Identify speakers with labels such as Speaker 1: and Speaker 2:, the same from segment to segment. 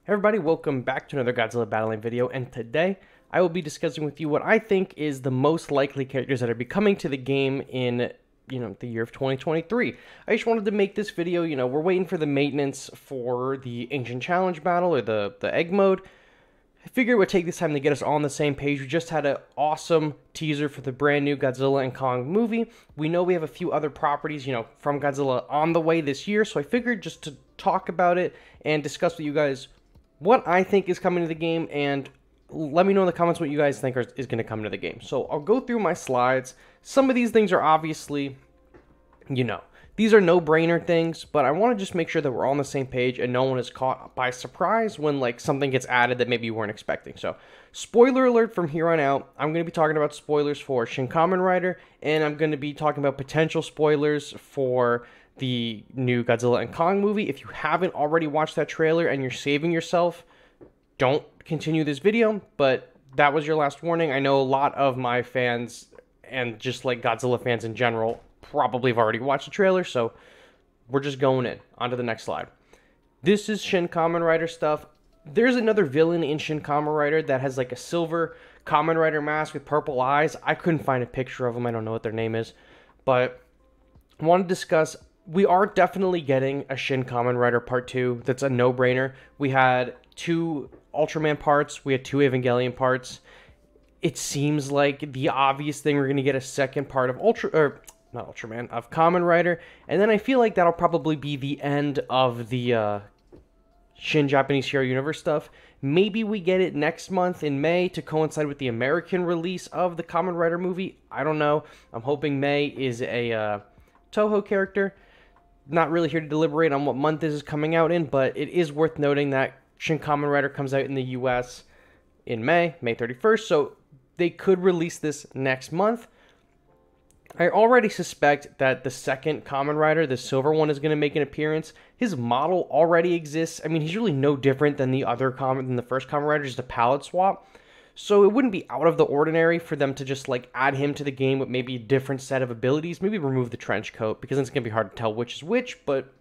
Speaker 1: Hey everybody, welcome back to another Godzilla Battle Line video, and today I will be discussing with you what I think is the most likely characters that are be coming to the game in, the year of 2023. I just wanted to make this video, we're waiting for the maintenance for the Ancient Challenge battle, or the egg mode. I figured it would take this time to get us all on the same page. We just had an awesome teaser for the brand new Godzilla and Kong movie. We know we have a few other properties, from Godzilla on the way this year, so I figured just to talk about it and discuss with you guys what I think is coming to the game, and let me know in the comments what you guys think is going to come to the game. So I'll go through my slides. Some of these things are obviously, these are no-brainer things, but I want to just make sure that we're all on the same page and no one is caught by surprise when something gets added that maybe you weren't expecting. So spoiler alert from here on out, I'm going to be talking about spoilers for Shin Kamen Rider, and I'm going to be talking about potential spoilers for the new Godzilla and Kong movie. If you haven't already watched that trailer and you're saving yourself, don't continue this video, but that was your last warning. I know a lot of my fans and just Godzilla fans in general probably have already watched the trailer, so we're just going in. On to the next slide. This is Shin Kamen Rider stuff. There's another villain in Shin Kamen Rider that has a silver Kamen Rider mask with purple eyes. I couldn't find a picture of them. I don't know what their name is, but I want to discuss. We are definitely getting a Shin Kamen Rider Part 2. That's a no-brainer. We had 2 Ultraman parts. We had 2 Evangelion parts. It seems like the obvious thing, we're going to get a second part of of Kamen Rider. And then I feel like that'll probably be the end of the Shin Japanese Hero Universe stuff. Maybe we get it next month in May to coincide with the American release of the Kamen Rider movie. I don't know. I'm hoping May is a Toho character. Not really here to deliberate on what month this is coming out in, but it is worth noting that Shin Kamen Rider comes out in the US in May 31st, so they could release this next month. I already suspect that the second Kamen Rider, the silver one, is going to make an appearance. His model already exists. I mean, he's really no different than the first Kamen Rider, just a palette swap. So it wouldn't be out of the ordinary for them to just add him to the game with maybe a different set of abilities. Maybe remove the trench coat, because it's going to be hard to tell which is which, but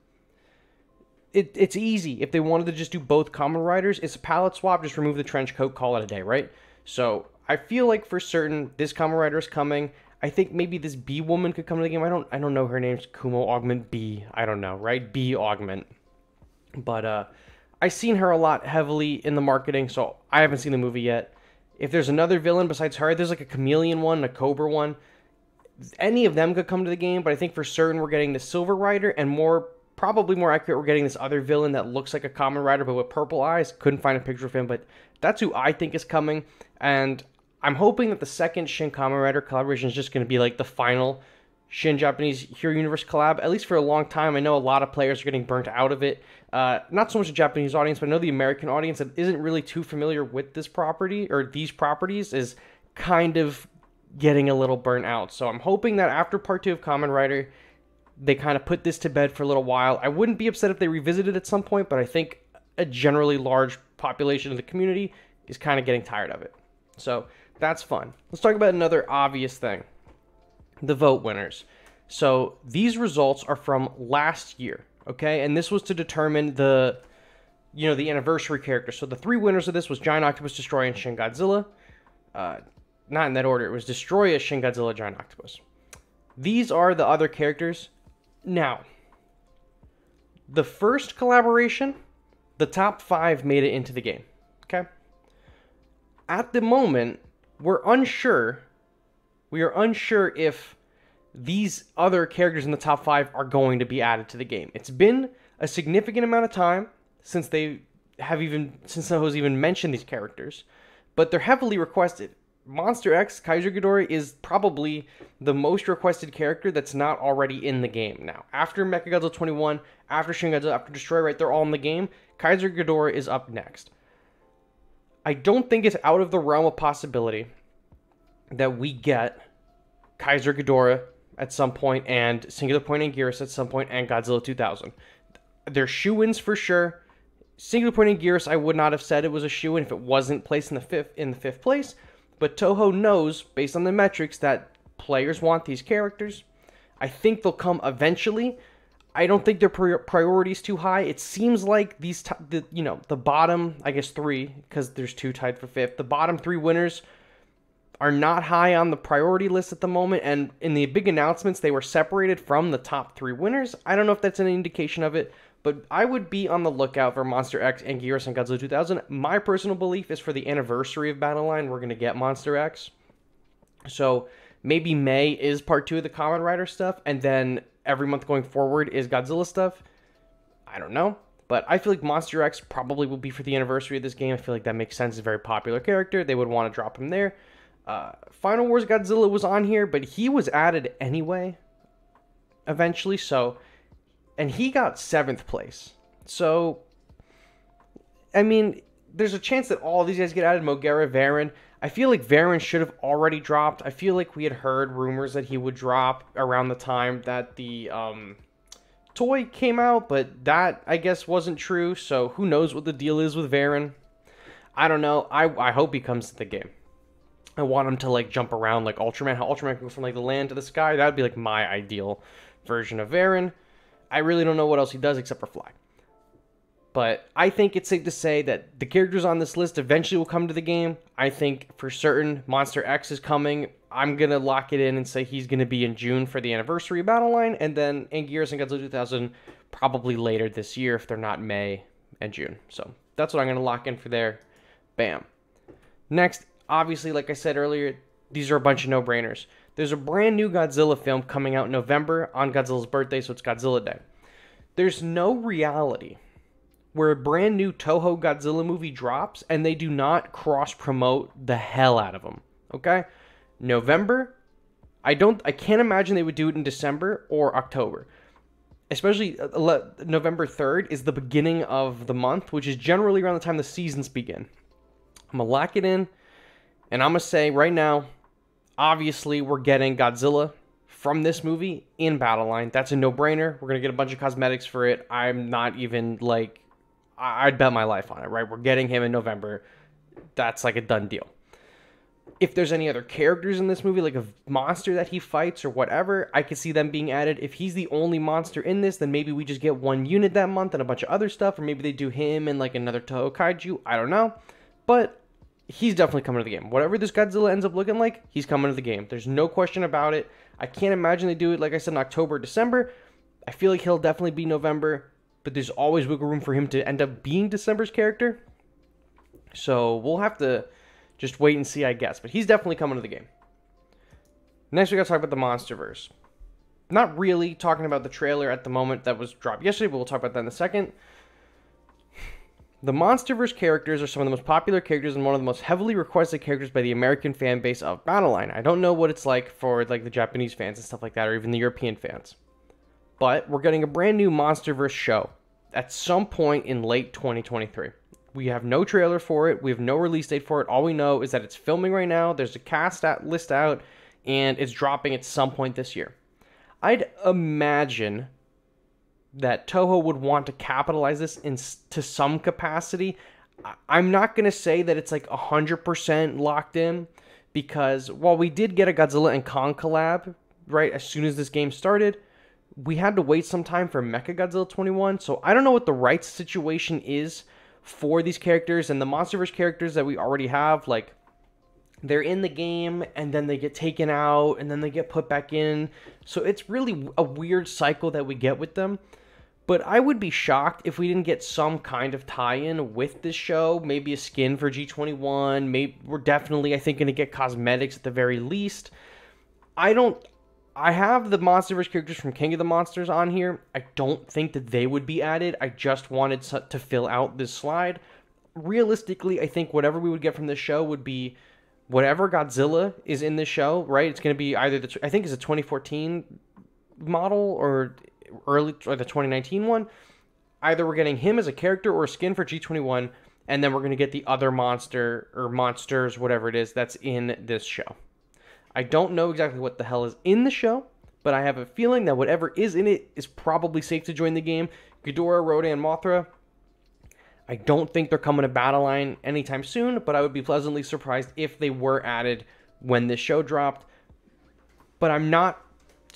Speaker 1: it's easy. If they wanted to just do both Kamen Riders, it's a palette swap, just remove the trench coat, call it a day, right? So I feel like for certain this Kamen Rider is coming. I think maybe this Bee woman could come to the game. I don't know her name's Kumo Augment Bee. I don't know, right? Bee Augment. But I've seen her a lot heavily in the marketing, so I haven't seen the movie yet. If there's another villain besides her, there's a chameleon one, a cobra one. Any of them could come to the game, but I think for certain we're getting the Silver Rider, and probably more accurate, we're getting this other villain that looks like a Kamen Rider but with purple eyes. Couldn't find a picture of him, but that's who I think is coming. And I'm hoping that the second Shin Kamen Rider collaboration is just going to be the final Shin Japanese Hero Universe collab, at least for a long time. I know a lot of players are getting burnt out of it. Not so much the Japanese audience, but I know the American audience that isn't really too familiar with this property, or these properties, is kind of getting a little burnt out. So I'm hoping that after Part 2 of Kamen Rider, they kind of put this to bed for a little while. I wouldn't be upset if they revisited it at some point, but I think a generally large population of the community is kind of getting tired of it. So that's fun. Let's talk about another obvious thing. The vote winners. So these results are from last year, okay? And this was to determine the anniversary character. So the 3 winners of this was Giant Octopus, Destroyer, and Shin Godzilla. Not in that order. It was Destroyer, Shin Godzilla, Giant Octopus. These are the other characters. Now, the first collaboration, the top 5 made it into the game, okay? At the moment, we are unsure if these other characters in the top 5 are going to be added to the game. It's been a significant amount of time since Toho's even mentioned these characters, but they're heavily requested. Monster X Kaiju Ghidorah is probably the most requested character that's not already in the game now. After Mechagodzilla 21, after Shin Godzilla, after Destroyer, right, they're all in the game. Kaiju Ghidorah is up next. I don't think it's out of the realm of possibility that we get Kaiju Ghidorah at some point, and Singular Point Anguirus at some point, and Godzilla 2000. They're shoo-ins for sure. Singular Point Anguirus, I would not have said it was a shoo-in if it wasn't placed in the fifth place. But Toho knows, based on the metrics, that players want these characters. I think they'll come eventually. I don't think their priority is too high. It seems like the bottom, I guess 3, because there's 2 tied for 5th. The bottom 3 winners are not high on the priority list at the moment, and in the big announcements, they were separated from the top 3 winners. I don't know if that's an indication of it, but I would be on the lookout for Monster X and Gears and Godzilla 2000. My personal belief is for the anniversary of Battle Line, we're going to get Monster X. So maybe May is part 2 of the Kamen Rider stuff, and then every month going forward is Godzilla stuff. I don't know. But I feel like Monster X probably will be for the anniversary of this game. I feel like that makes sense. He's a very popular character. They would want to drop him there. Final Wars Godzilla was on here, but he was added anyway, eventually, so, and he got 7th place. So, I mean, there's a chance that all these guys get added. Mogera, Varan. I feel like Varan should have already dropped. I feel like we had heard rumors that he would drop around the time that the toy came out, but that, I guess, wasn't true, so who knows what the deal is with Varan. I don't know. I hope he comes to the game. I want him to, like, jump around like Ultraman. How Ultraman can go from, like, the land to the sky. That would be, like, my ideal version of Varan. I really don't know what else he does except for fly. But I think it's safe to say that the characters on this list eventually will come to the game. I think for certain Monster X is coming. I'm going to lock it in and say he's going to be in June for the anniversary of Battle Line. And then Gears and Godzilla 2000 probably later this year if they're not May and June. So that's what I'm going to lock in for there. Bam. Next, obviously, like I said earlier, these are a bunch of no-brainers. There's a brand new Godzilla film coming out in November on Godzilla's birthday, so it's Godzilla Day. There's no reality where a brand new Toho Godzilla movie drops and they do not cross-promote the hell out of them, okay? November, I can't imagine they would do it in December or October. Especially November 3rd is the beginning of the month, which is generally around the time the seasons begin. I'm going to lock it in. And I'm going to say right now, obviously, we're getting Godzilla from this movie in Battle Line. That's a no-brainer. We're going to get a bunch of cosmetics for it. I'm not even, like, I'd bet my life on it, right? We're getting him in November. That's, like, a done deal. If there's any other characters in this movie, like a monster that he fights or whatever, I could see them being added. If he's the only monster in this, then maybe we just get 1 unit that month and a bunch of other stuff. Or maybe they do him and, like, another Toho Kaiju. I don't know. But he's definitely coming to the game. Whatever this Godzilla ends up looking like, he's coming to the game. There's no question about it. I can't imagine they do it, like I said, in October or December. I feel like he'll definitely be November, but there's always wiggle room for him to end up being December's character. So we'll have to just wait and see, I guess. But he's definitely coming to the game. Next, we got to talk about the MonsterVerse. Not really talking about the trailer at the moment that was dropped yesterday, but we'll talk about that in a second. The MonsterVerse characters are some of the most popular characters and one of the most heavily requested characters by the American fan base of Battle Line. I don't know what it's like for, like, the Japanese fans and stuff like that, or even the European fans. But we're getting a brand new MonsterVerse show at some point in late 2023. We have no trailer for it. We have no release date for it. All we know is that it's filming right now. There's a cast list out, and it's dropping at some point this year. I'd imagine that Toho would want to capitalize this to some capacity. I'm not going to say that it's like 100% locked in, because while we did get a Godzilla and Kong collab, right, as soon as this game started, we had to wait some time for Mechagodzilla 21, so I don't know what the rights situation is for these characters, and the MonsterVerse characters that we already have, like, they're in the game, and then they get taken out, and then they get put back in, so it's really a weird cycle that we get with them. But I would be shocked if we didn't get some kind of tie-in with this show. Maybe a skin for G21. Maybe we're definitely, I think, going to get cosmetics at the very least. I have the MonsterVerse characters from King of the Monsters on here. I don't think that they would be added. I just wanted to fill out this slide. Realistically, I think whatever we would get from this show would be whatever Godzilla is in this show, right? It's going to be either I think it's a 2014 model or the 2019 one. Either we're getting him as a character or a skin for G21, and then we're going to get the other monster or monsters, whatever it is, that's in this show. I don't know exactly what the hell is in the show, but I have a feeling that whatever is in it is probably safe to join the game. Ghidorah, Rodan, Mothra, I don't think they're coming to Battle Line anytime soon, but I would be pleasantly surprised if they were added when this show dropped. But I'm not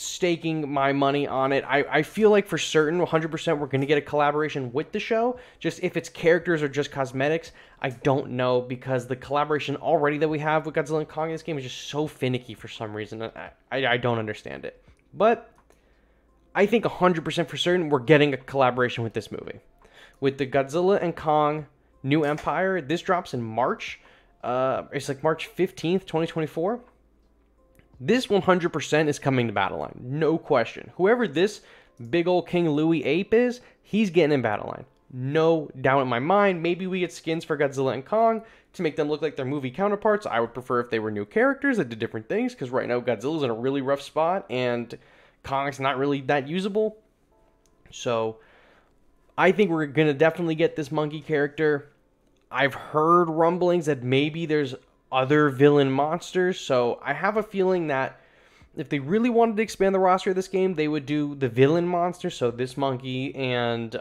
Speaker 1: staking my money on it. I feel like for certain, 100%, we're going to get a collaboration with the show. Just if it's characters or just cosmetics, I don't know, because the collaboration already that we have with Godzilla and Kong in this game is just so finicky for some reason. I don't understand it. But I think 100% for certain we're getting a collaboration with this movie. With the Godzilla and Kong New Empire, this drops in March. It's like March 15th, 2024. This 100% is coming to Battle Line. No question. Whoever this big old King Louie ape is, he's getting in Battle Line. No doubt in my mind. Maybe we get skins for Godzilla and Kong to make them look like their movie counterparts. I would prefer if they were new characters that did different things, because right now Godzilla's in a really rough spot and Kong's not really that usable. So I think we're going to definitely get this monkey character. I've heard rumblings that maybe there's other villain monsters, so I have a feeling that if they really wanted to expand the roster of this game, they would do the villain monster, so this monkey and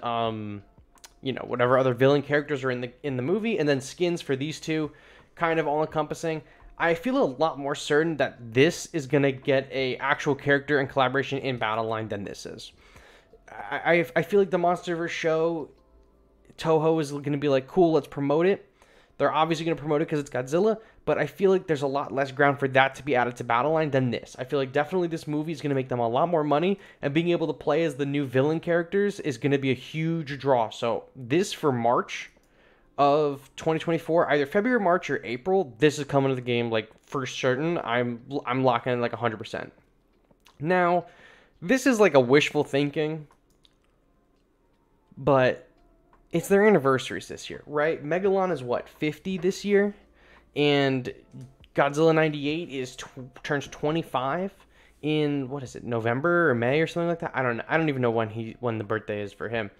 Speaker 1: whatever other villain characters are in the movie, and then skins for these two, kind of all encompassing. I feel a lot more certain that this is gonna get a actual character and collaboration in Battle Line than this is. I feel like the MonsterVerse show, Toho is gonna be like, cool, let's promote it. They're obviously going to promote it because it's Godzilla, but I feel like there's a lot less ground for that to be added to Battle Line than this. I feel like definitely this movie is going to make them a lot more money, and being able to play as the new villain characters is going to be a huge draw. So this for March of 2024, either February, March, or April, this is coming to the game like for certain. I'm locking in like 100%. Now, this is like a wishful thinking, but it's their anniversaries this year, right? Megalon is what, 50 this year? And Godzilla 98 turns 25 in, what is it, November or May or something like that? I don't know. I don't even know when the birthday is for him.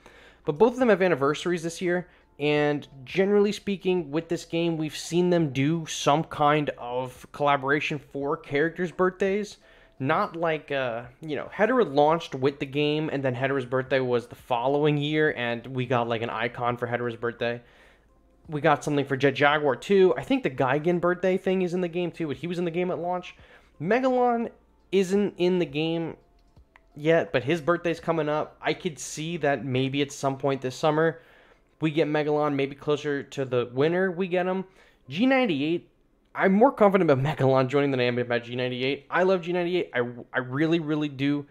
Speaker 1: But both of them have anniversaries this year, and generally speaking, with this game, we've seen them do some kind of collaboration for characters' birthdays. Not like, Hedorah launched with the game, and then Hedorah's birthday was the following year, and we got like an icon for Hedorah's birthday. We got something for Jet Jaguar too. I think the Gigan birthday thing is in the game too, but he was in the game at launch. Megalon isn't in the game yet, but his birthday's coming up. I could see that maybe at some point this summer we get Megalon, maybe closer to the winter we get him. G98, I'm more confident about Megalon joining than I am about G98. I love G98. I really, really do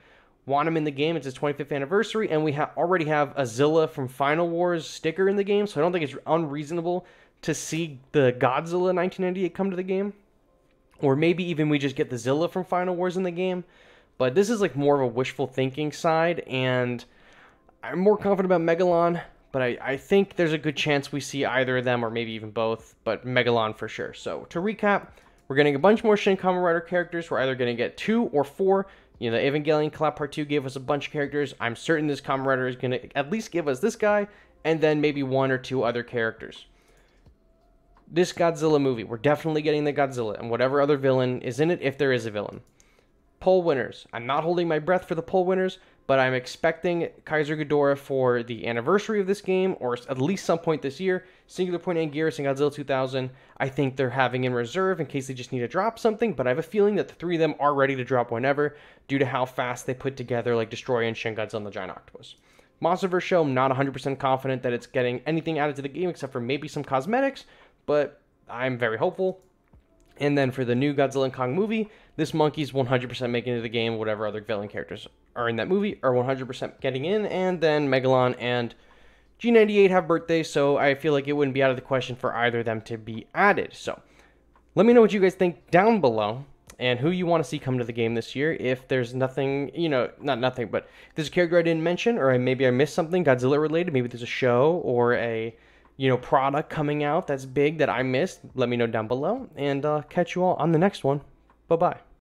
Speaker 1: want him in the game. It's his 25th anniversary, and we already have a Zilla from Final Wars sticker in the game, so I don't think it's unreasonable to see the Godzilla 1998 come to the game. Or maybe even we just get the Zilla from Final Wars in the game. But this is like more of a wishful thinking side, and I'm more confident about Megalon. But I think there's a good chance we see either of them, or maybe even both, but Megalon for sure. So to recap, we're getting a bunch more Shin Kamen Rider characters. We're either going to get 2 or 4. The Evangelion Collab Part 2 gave us a bunch of characters. I'm certain this Kamen Rider is going to at least give us this guy, and then maybe 1 or 2 other characters. This Godzilla movie, we're definitely getting the Godzilla, and whatever other villain is in it, if there is a villain. Poll winners. I'm not holding my breath for the poll winners, but I'm expecting Kaiser Ghidorah for the anniversary of this game, or at least some point this year. Singular Point Anguirus and Godzilla 2000, I think they're having in reserve in case they just need to drop something, but I have a feeling that the 3 of them are ready to drop whenever, due to how fast they put together like Destroyer and Shin Godzilla and the Giant Octopus. MonsterVerse show, I'm not 100% confident that it's getting anything added to the game except for maybe some cosmetics, but I'm very hopeful. And then for the new Godzilla and Kong movie, this monkey's 100% making it to the game. Whatever other villain characters are in that movie are 100% getting in. And then Megalon and G98 have birthdays, so I feel like it wouldn't be out of the question for either of them to be added. So let me know what you guys think down below, and who you want to see come to the game this year. If there's nothing, not nothing, but if there's a character I didn't mention, or maybe I missed something Godzilla related, maybe there's a show or a product coming out that's big that I missed, let me know down below, and I'll catch you all on the next one. Bye-bye.